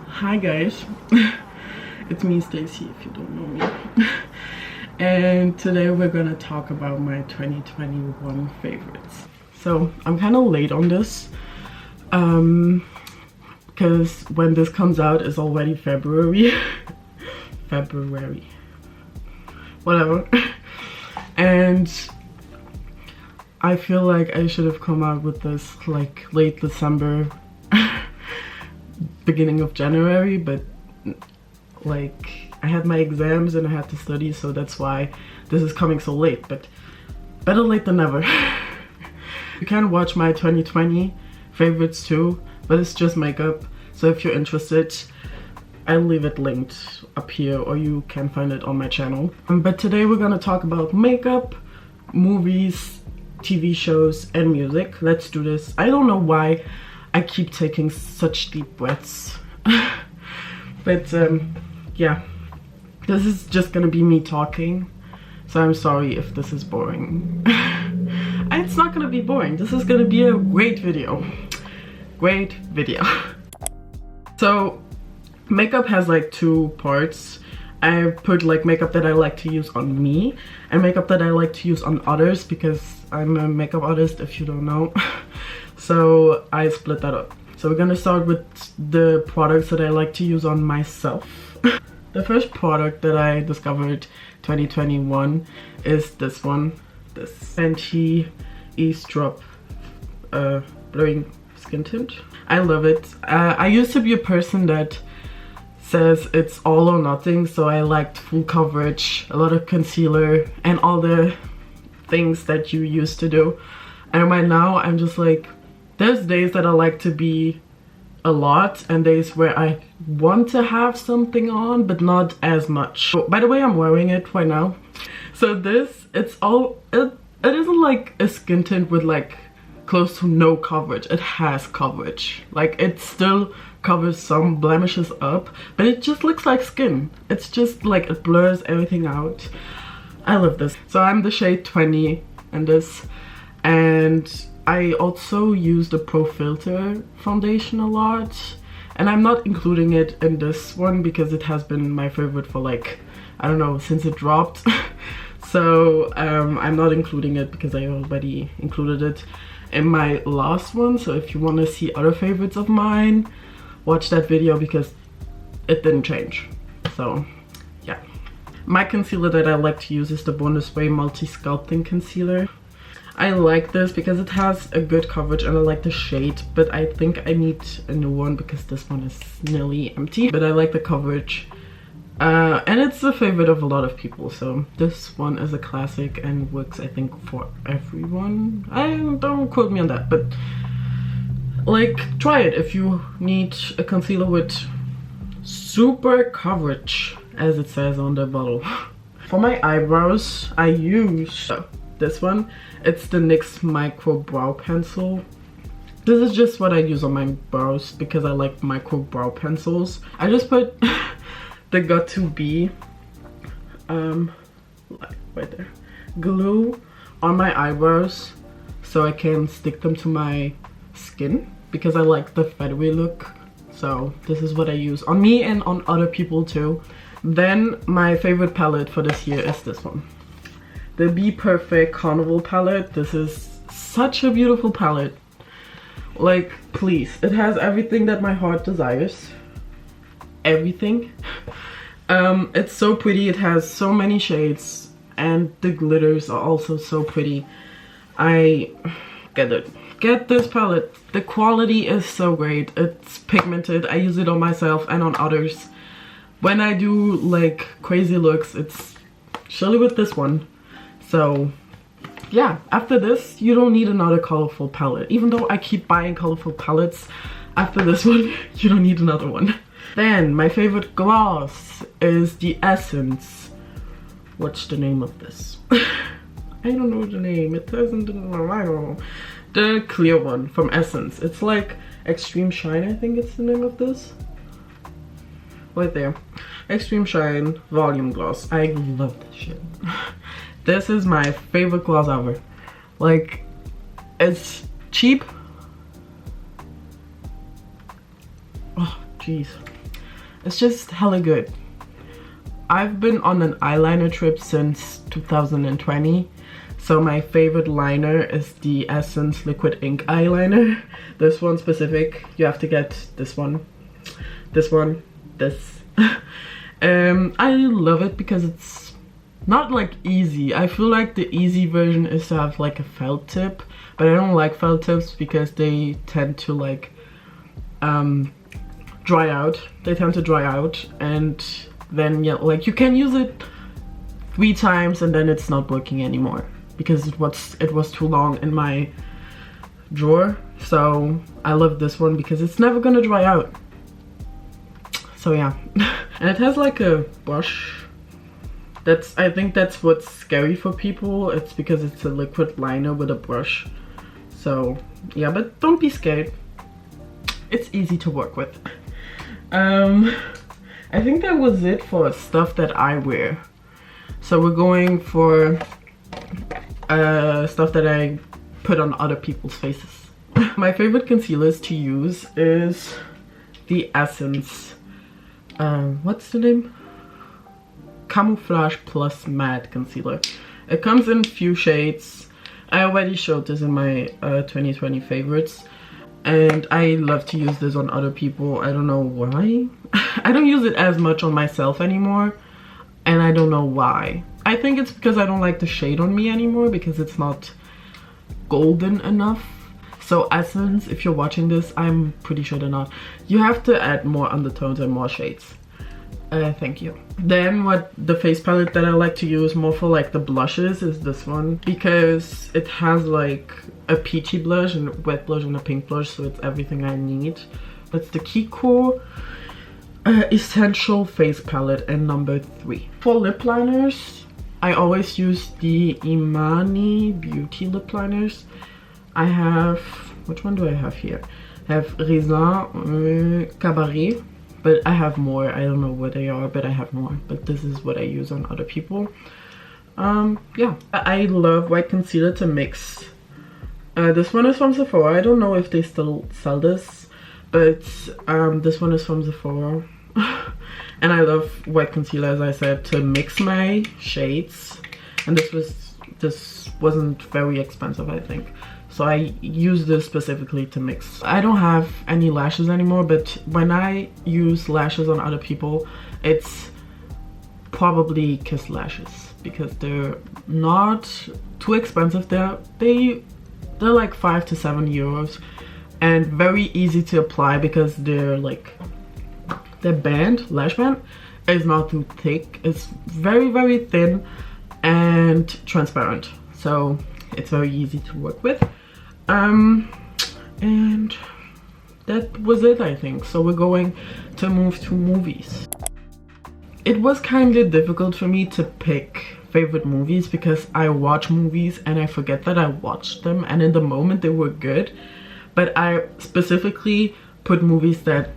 Hi guys, it's me Stacy if you don't know me. And today we're gonna talk about my 2021 favorites. So I'm kind of late on this because when this comes out it's already February. Whatever. And I feel like I should have come out with this like late December, beginning of January, but like I had my exams and I had to study, so that's why this is coming so late. But better late than never. You can watch my 2020 favorites too, but it's just makeup, so if you're interested I'll leave it linked up here or you can find it on my channel. But today we're gonna talk about makeup, movies, TV shows and music. Let's do this. I don't know why I keep taking such deep breaths. But yeah, this is just gonna be me talking, so I'm sorry if this is boring. It's not gonna be boring. This is gonna be a great video. Great video. So makeup has like two parts. I put like makeup that I like to use on me and makeup that I like to use on others, because I'm a makeup artist if you don't know. So I split that up. So we're gonna start with the products that I like to use on myself. The first product that I discovered 2021 is this one. This Fenty Ease Drop blurring skin tint. I love it. I used to be a person that says it's all or nothing, so I liked full coverage, a lot of concealer and all the things that you used to do. And right now I'm just like, there's days that I like to be a lot and days where I want to have something on but not as much. Oh, by the way, I'm wearing it right now. So this, it isn't like a skin tint with like close to no coverage. It has coverage, like it still covers some blemishes up, but it just looks like skin. It's just like it blurs everything out. I love this. So I'm the shade 20 in this, and I also use the Pro Filter foundation a lot, and I'm not including it in this one because it has been my favorite for like, I don't know, since it dropped. So I'm not including it because I already included it in my last one. So if you want to see other favorites of mine, watch that video because it didn't change. So yeah. My concealer that I like to use is the Born This Way Multi-Sculpting Concealer. I like this because it has a good coverage and I like the shade, but I think I need a new one because this one is nearly empty. But I like the coverage. And it's a favorite of a lot of people, so this one is a classic and works I think for everyone. Don't quote me on that, but like try it if you need a concealer with super coverage, as it says on the bottle. For my eyebrows I use this one. It's the NYX Micro Brow Pencil. This is just what I use on my brows because I like micro brow pencils. I just put the Byee right there glue on my eyebrows so I can stick them to my skin because I like the feathery look. So this is what I use on me and on other people too. Then my favorite palette for this year is this one, the Be Perfect Carnival palette. This is such a beautiful palette. Like, please, it has everything that my heart desires. Everything. It's so pretty. It has so many shades and the glitters are also so pretty. I get this palette. The quality is so great. It's pigmented. I use it on myself and on others. When I do like crazy looks, it's surely with this one. So yeah, after this you don't need another colorful palette. Even though I keep buying colorful palettes, after this one you don't need another one. Then my favorite gloss is the Essence. What's the name of this? I don't know the name. It doesn't, I don't know. The clear one from Essence. It's like Extreme Shine, I think it's the name of this. Right there. Extreme Shine Volume Gloss. I love this shit. This is my favorite gloss ever. Like, it's cheap. Oh, jeez. It's just hella good. I've been on an eyeliner trip since 2020. So my favorite liner is the Essence Liquid Ink Eyeliner. This one specific, you have to get this one, this. I love it because it's not like easy. I feel like the easy version is to have like a felt tip, but I don't like felt tips because they tend to like dry out. They tend to dry out, and then yeah, like you can use it 3 times and then it's not working anymore because it was too long in my drawer. So I love this one because it's never gonna dry out. So yeah. And it has like a brush. I think that's what's scary for people. It's because it's a liquid liner with a brush. So yeah, but don't be scared. It's easy to work with. I think that was it for stuff that I wear. So we're going for stuff that I put on other people's faces. My favorite concealers to use is the Essence, what's the name? Camouflage Plus Matte Concealer. It comes in few shades. I already showed this in my 2020 favorites. And I love to use this on other people. I don't know why. I don't use it as much on myself anymore. And I don't know why. I think it's because I don't like the shade on me anymore because it's not golden enough. So Essence, if you're watching this, I'm pretty sure they're not. You have to add more undertones and more shades. Thank you. Then what the face palette that I like to use more for like the blushes is this one, because it has like a peachy blush and a wet blush and a pink blush, so it's everything I need. That's the Kiko Essential Face Palette and number 3. For lip liners, I always use the Imani Beauty lip liners. I have, which one do I have here? I have Raisin Cabaret, but I have more. I don't know what they are, but I have more. But this is what I use on other people. Yeah, I love white concealer to mix. This one is from Sephora. I don't know if they still sell this, but this one is from Sephora. And I love white concealer, as I said, to mix my shades. And this wasn't very expensive, I think. So I use this specifically to mix. I don't have any lashes anymore, but when I use lashes on other people, it's probably Kiss lashes because they're not too expensive. They're like 5 to 7 euros and very easy to apply because they're like, the lash band is not too thick. It's very, very thin and transparent. So it's very easy to work with. And that was it, I think. So we're going to move to movies. It was kind of difficult for me to pick favorite movies because I watch movies and I forget that I watched them, and in the moment they were good, but I specifically put movies that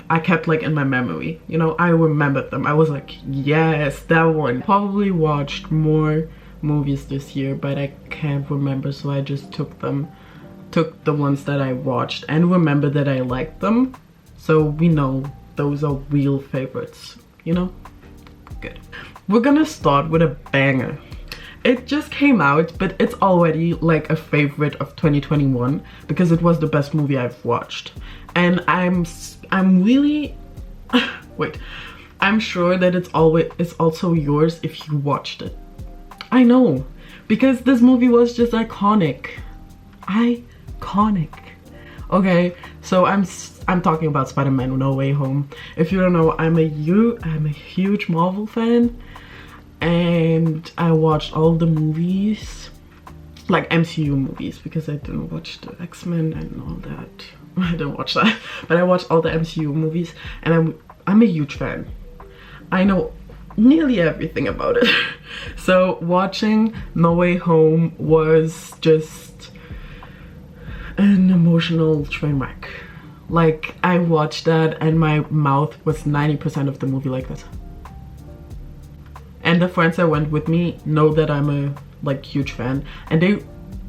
I kept like in my memory. You know, I remembered them. I was like, yes, that one. Probably watched more movies this year, but I can't remember, so I just took the ones that I watched and remember that I liked them, so we know those are real favorites, you know? Good. We're gonna start with a banger. It just came out, but it's already like a favorite of 2021 because it was the best movie I've watched. And I'm really wait, I'm sure that it's also yours if you watched it. I know, because this movie was just iconic. Okay, so I'm talking about Spider-Man No Way Home. If you don't know, I'm a huge Marvel fan, and I watched all the movies, like MCU movies, because I didn't watch the X-Men and all that. I didn't watch that, but I watched all the MCU movies, and I'm a huge fan. I know nearly everything about it. So watching No Way Home was just an emotional train wreck. Like, I watched that and my mouth was 90% of the movie like that. And the friends that went with me know that I'm a like huge fan, and they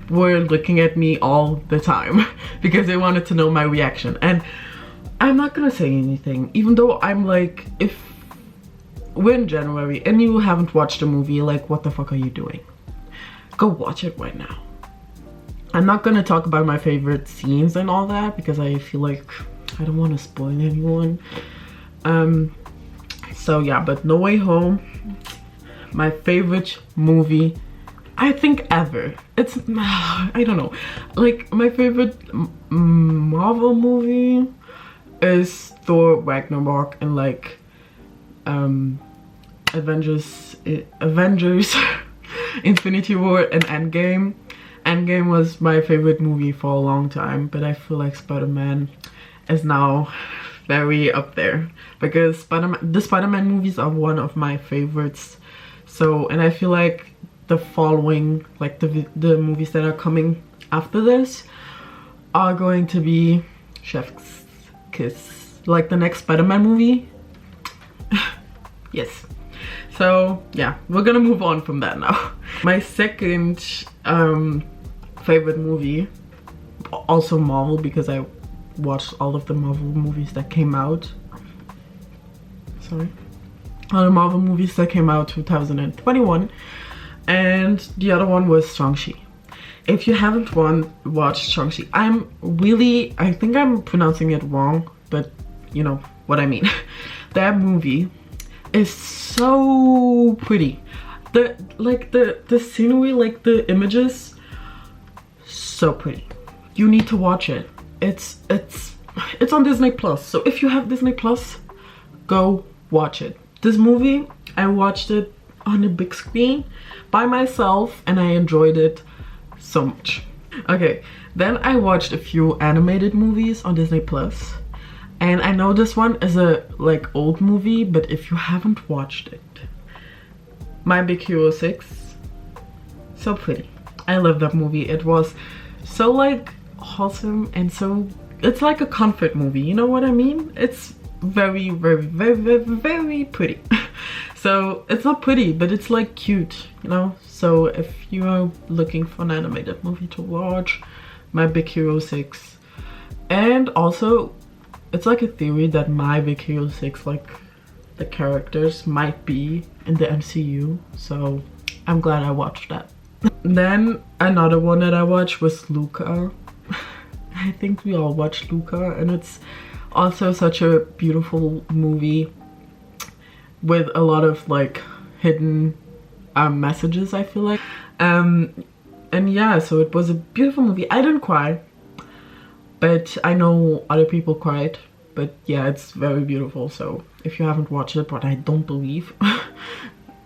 were looking at me all the time because they wanted to know my reaction. And I'm not gonna say anything, even though I'm like, if we're in January and you haven't watched a movie, like what the fuck are you doing? Go watch it right now. I'm not gonna talk about my favorite scenes and all that because I feel like I don't want to spoil anyone. So yeah, but No Way Home, my favorite movie I think ever. It's I don't know, like my favorite Marvel movie is Thor Ragnarok and like Avengers Infinity War and Endgame. Endgame was my favorite movie for a long time, but I feel like Spider-Man is now very up there because the Spider-Man movies are one of my favorites. So, and I feel like the following, like the movies that are coming after this are going to be chef's kiss. Like the next Spider-Man movie. Yes. So yeah, we're gonna move on from that now. My second favorite movie, also Marvel, because I watched all of the Marvel movies that came out. Sorry. All the Marvel movies that came out 2021. And the other one was Shang-Chi. If you haven't watched Shang-Chi, I think I'm pronouncing it wrong, but you know what I mean. That movie is so pretty. The scenery, like the images, so pretty. You need to watch it. It's on Disney Plus. So if you have Disney Plus, go watch it. This movie, I watched it on a big screen by myself and I enjoyed it so much. Okay, then I watched a few animated movies on Disney Plus. And I know this one is a like old movie, but if you haven't watched it, My Big Hero 6, so pretty. I love that movie. It was so like wholesome and so, it's like a comfort movie, you know what I mean? It's very, very, very, very, very pretty. So it's not pretty, but it's like cute, you know? So if you are looking for an animated movie to watch, My Big Hero 6. And also, it's like a theory that My Big Hero 6, like the characters might be in the MCU. So I'm glad I watched that. Then another one that I watched was Luca. I think we all watched Luca, and it's also such a beautiful movie with a lot of like hidden messages, I feel like. And yeah, so it was a beautiful movie. I didn't cry, but I know other people cried. But yeah, it's very beautiful. So if you haven't watched it, but I don't believe,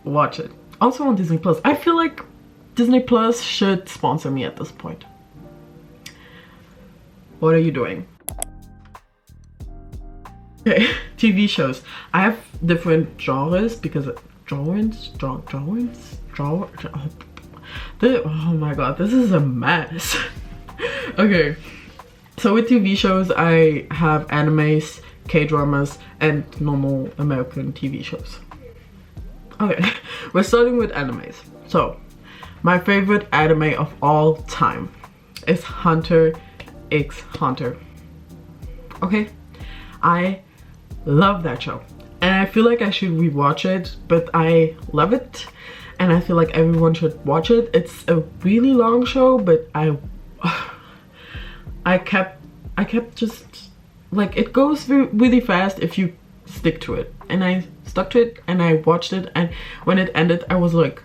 watch it. Also on Disney Plus. I feel like Disney Plus should sponsor me at this point. What are you doing? Okay, TV shows. I have different genres because oh my god, this is a mess. Okay, so with TV shows I have animes, K-dramas, and normal American TV shows. Okay, we're starting with animes. So my favorite anime of all time is Hunter x Hunter. Okay, I love that show and I feel like I should rewatch it, but I love it and I feel like everyone should watch it. It's a really long show, but I kept just like, it goes really fast if you stick to it, and I stuck to it and I watched it, and when it ended I was like,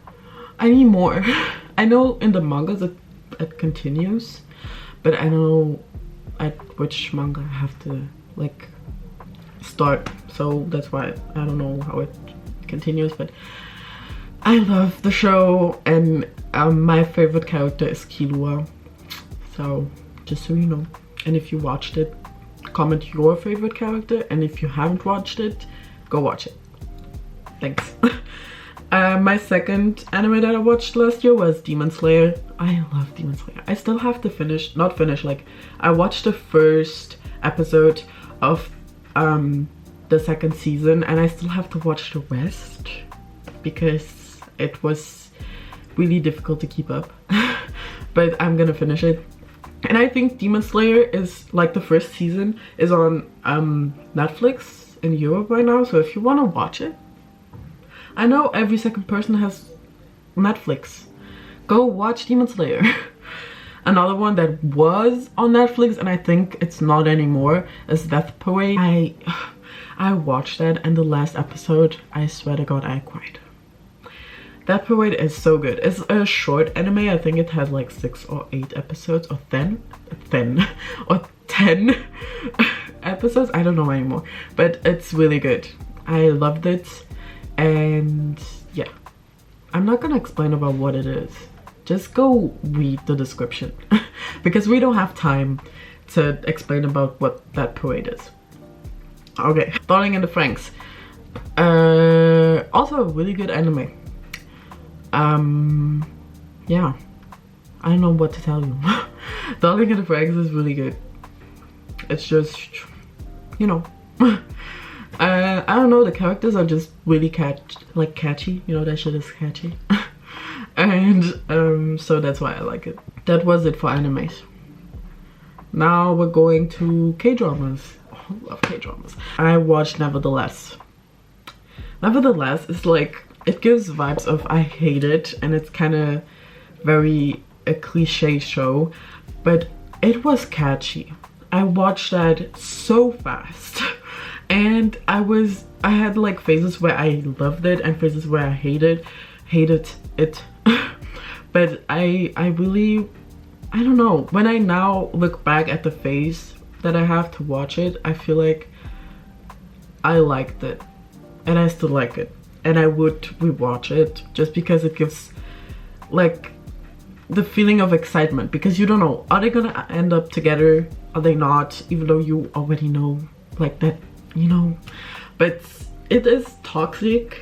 I need more. I know in the mangas it continues, but I don't know at which manga I have to like start, so that's why I don't know how it continues. But I love the show, and my favorite character is Killua. So just so you know, and if you watched it, comment your favorite character, and if you haven't watched it, go watch it. Thanks. My second anime that I watched last year was Demon Slayer. I love Demon Slayer. I still have to finish, not finish, like I watched the first episode of the second season and I still have to watch the rest because it was really difficult to keep up. But I'm gonna finish it. And I think Demon Slayer is like the first season is on Netflix in Europe right now. So if you want to watch it, I know every second person has Netflix. Go watch Demon Slayer. Another one that was on Netflix and I think it's not anymore is Death Parade. I watched that and the last episode, I swear to God, I cried. Death Parade is so good. It's a short anime. I think it has like 6 or 8 episodes or 10 episodes. I don't know anymore, but it's really good. I loved it. And yeah, I'm not gonna explain about what it is. Just go read the description because we don't have time to explain about what that parade is. Okay, Darling in the Franxx. Also a really good anime. Yeah, I don't know what to tell you. Darling in the Franxx is really good. It's just, you know, I don't know, the characters are just really catchy. You know, that shit is catchy. And so that's why I like it. That was it for animes. Now we're going to K-dramas. Oh, I love K-dramas. I watched Nevertheless. Nevertheless is like, it gives vibes of I hate it, and it's kind of very a cliche show, but it was catchy. I watched that so fast. And I had like phases where I loved it and phases where I hated it. But I really, I don't know, when I now look back at the phase that I have to watch it, I feel like I liked it and I still like it, and I would rewatch it just because it gives like the feeling of excitement, because you don't know, are they gonna end up together, are they not, even though you already know like that, you know. But it is toxic.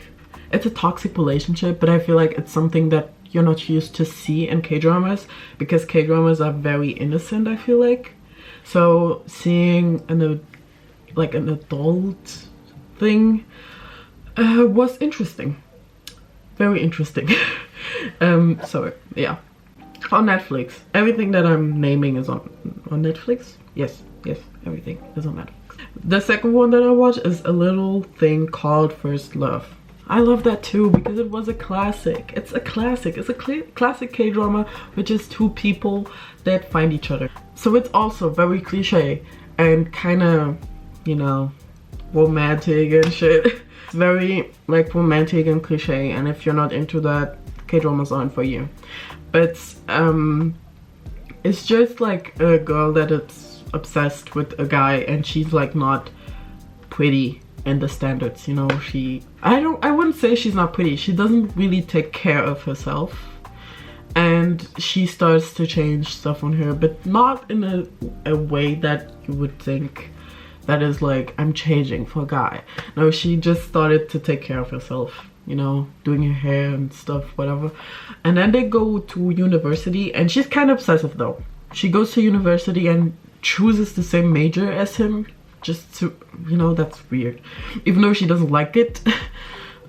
It's a toxic relationship, but I feel like it's something that you're not used to see in K-dramas, because K-dramas are very innocent, I feel like. So seeing an adult thing was interesting. Very interesting. So yeah. On Netflix. Everything that I'm naming is on Netflix? Yes, everything is on Netflix. The second one that I watched is a little thing called First Love. I love that too because it was a classic. It's a classic. It's a classic K-drama, which is two people that find each other. So it's also very cliche and kind of, you know, romantic and shit. It's very like romantic and cliche, and if you're not into that, K-dramas aren't for you. But it's just like a girl that is obsessed with a guy, and she's like not pretty in the standards, you know. I wouldn't say she's not pretty. She doesn't really take care of herself, and she starts to change stuff on her, but not in a way that you would think that is like, I'm changing for a guy. No, she just started to take care of herself, you know, doing her hair and stuff, whatever. And then they go to university, and she's kind of obsessive though. She goes to university and chooses the same major as him, just to, you know, that's weird, even though she doesn't like it.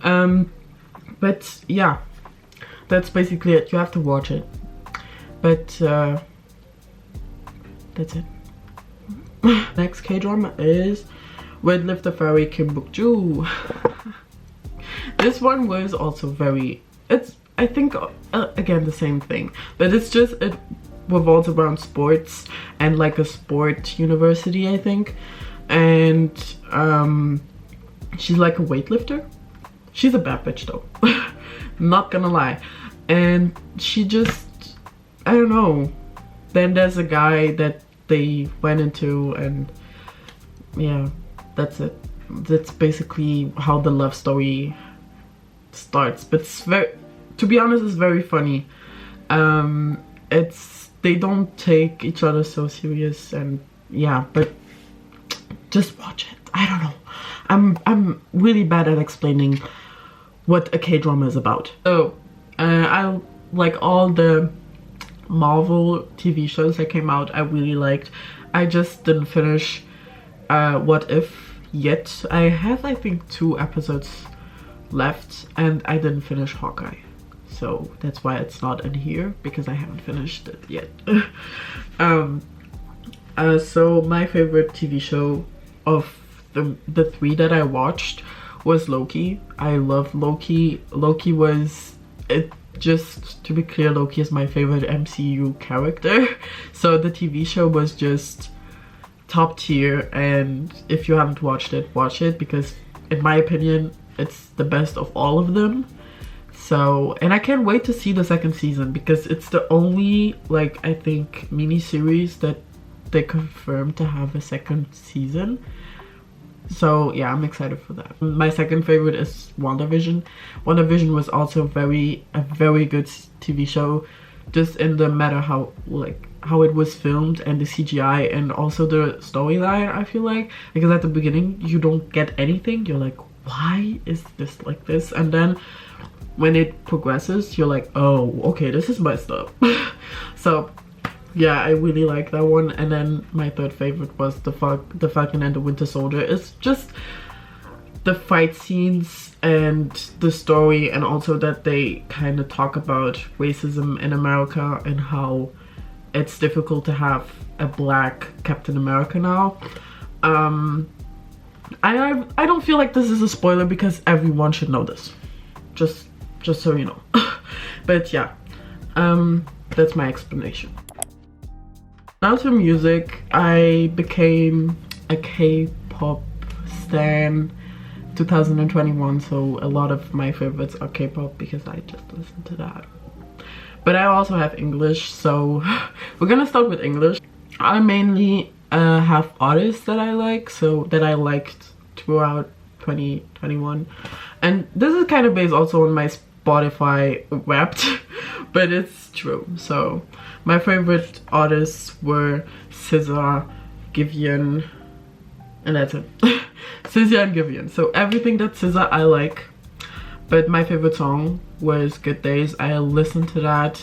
But yeah, that's basically it. You have to watch it, but that's it. Next K-drama is Red Lift the Fairy Kim Bok-joo. This one was also very, it's, I think, again the same thing, but it's just, it revolves around sports and like a sport university, I think. And she's like a weightlifter. She's a bad bitch though. Not gonna lie. And she just, I don't know. Then there's a guy that they went into, and yeah, that's it. That's basically how the love story starts. But it's very, to be honest, it's very funny. They don't take each other so serious, and yeah, but just watch it. I don't know. I'm really bad at explaining what a K-drama is about. So I like all the Marvel TV shows that came out. I really liked. I just didn't finish What If yet. I have, I think, 2 episodes left, and I didn't finish Hawkeye. so that's why it's not in here, because I haven't finished it yet. So my favorite TV show of the three that I watched was Loki. I love Loki. Loki was it. Just to be clear, Loki is my favorite MCU character. So the TV show was just top tier, and if you haven't watched it, watch it, because in my opinion it's the best of all of them. So, and I can't wait to see the second season, because it's the only, like, I think mini series that they confirmed to have a second season. So yeah, I'm excited for that. My second favorite is WandaVision. WandaVision was also a very good TV show, just in the matter how it was filmed and the CGI and also the storyline. I feel like, because at the beginning you don't get anything, you're like, why is this like this? And then when it progresses, you're like, oh, okay, this is messed up. So yeah, I really like that one. And then my third favorite was the Falcon and the Winter Soldier. It's just the fight scenes and the story, and also that they kind of talk about racism in America and how it's difficult to have a black Captain America now. I don't feel like this is a spoiler, because everyone should know this. Just so you know. But yeah, that's my explanation. Now to music. I became a K-pop stan 2021, so a lot of my favorites are K-pop because I just listen to that. But I also have English, so we're gonna start with English. I mainly have artists that I like, so that I liked throughout 2021, and this is kind of based also on my Spotify Wrapped, but it's true. So my favorite artists were SZA, Giveon, and that's it. SZA and Giveon. So everything that SZA I like, but my favorite song was Good Days. I listened to that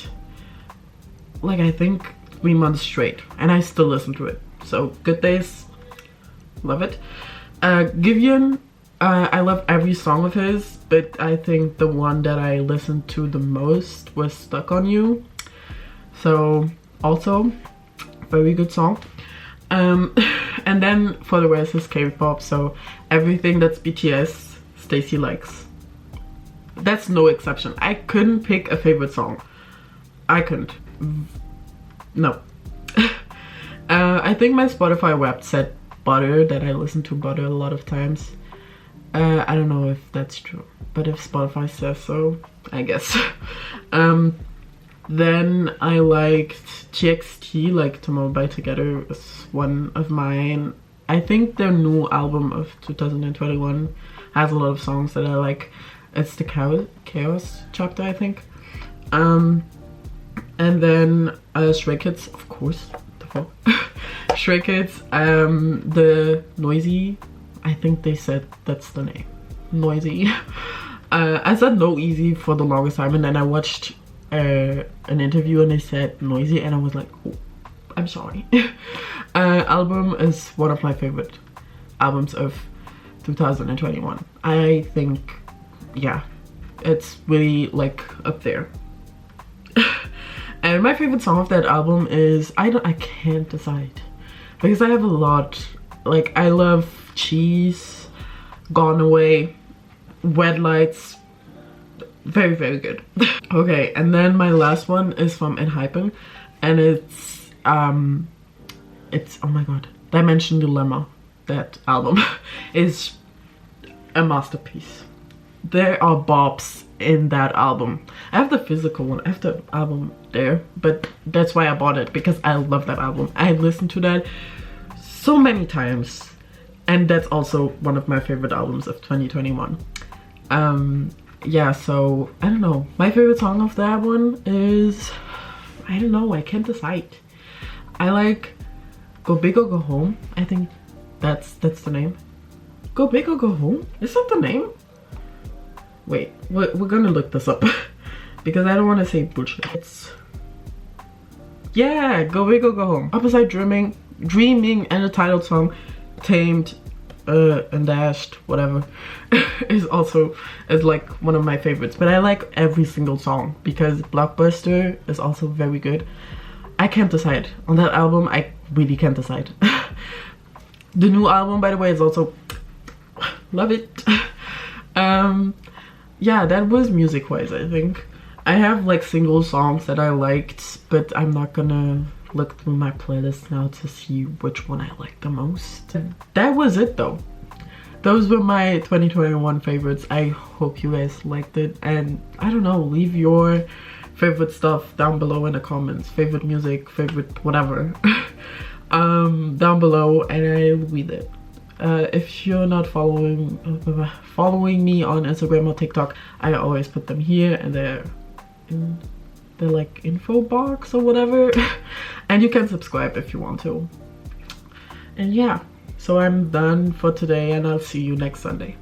like I think 3 months straight, and I still listen to it. So Good Days, love it. Giveon, I love every song of his, but I think the one that I listened to the most was Stuck on You. So also very good song. And then for the rest is K-pop, so everything that's BTS, Stacy likes. That's no exception. I couldn't pick a favorite song. I couldn't. No. I think my Spotify Wrapped said Butter, that I listen to Butter a lot of times. I don't know if that's true, but if Spotify says so, I guess. Then I liked TXT, like Tomorrow by Together is one of mine. I think their new album of 2021 has a lot of songs that I like. It's the Chaos Chapter, I think. And then Stray Kids, of course. The fuck? Stray Kids, the Noisy, I think they said that's the name. Noisy. I said No Easy for the longest time, and then I watched an interview and they said Noisy, and I was like, oh, I'm sorry. Album is one of my favorite albums of 2021. I think, yeah, it's really like up there. And my favorite song of that album is I can't decide, because I have a lot. Like, I love Cheese, Gone Away, Red Lights. Very, very good. Okay, and then my last one is from Enhypen, and it's oh my god, Dimension Dilemma. That album is a masterpiece. There are bops in that album. I have the physical one, I have the album there, but that's why I bought it, because I love that album. I listened to that so many times, and that's also one of my favorite albums of 2021. Yeah, so I don't know, my favorite song of that one is, I don't know, I can't decide. I like Go Big or Go Home. I think that's the name. Go Big or Go Home? Is that the name? Wait, we're gonna look this up because I don't want to say bullshit. It's, yeah, Go Big or Go Home. Opposite Dreaming and a title song, Tamed, Undashed, whatever, is like one of my favorites. But I like every single song because Blockbuster is also very good. I can't decide on that album. I really can't decide. The new album, by the way, is also love it. Yeah, that was music wise, I think. I have like single songs that I liked, but I'm not gonna look through my playlist now to see which one I like the most. That was it though. Those were my 2021 favorites. I hope you guys liked it, and I don't know, leave your favorite stuff down below in the comments. Favorite music, favorite whatever. Down below, and I'll read it. If you're not following me on Instagram or TikTok, I always put them here, and they're in the like info box or whatever. And you can subscribe if you want to. And yeah, so I'm done for today, and I'll see you next Sunday.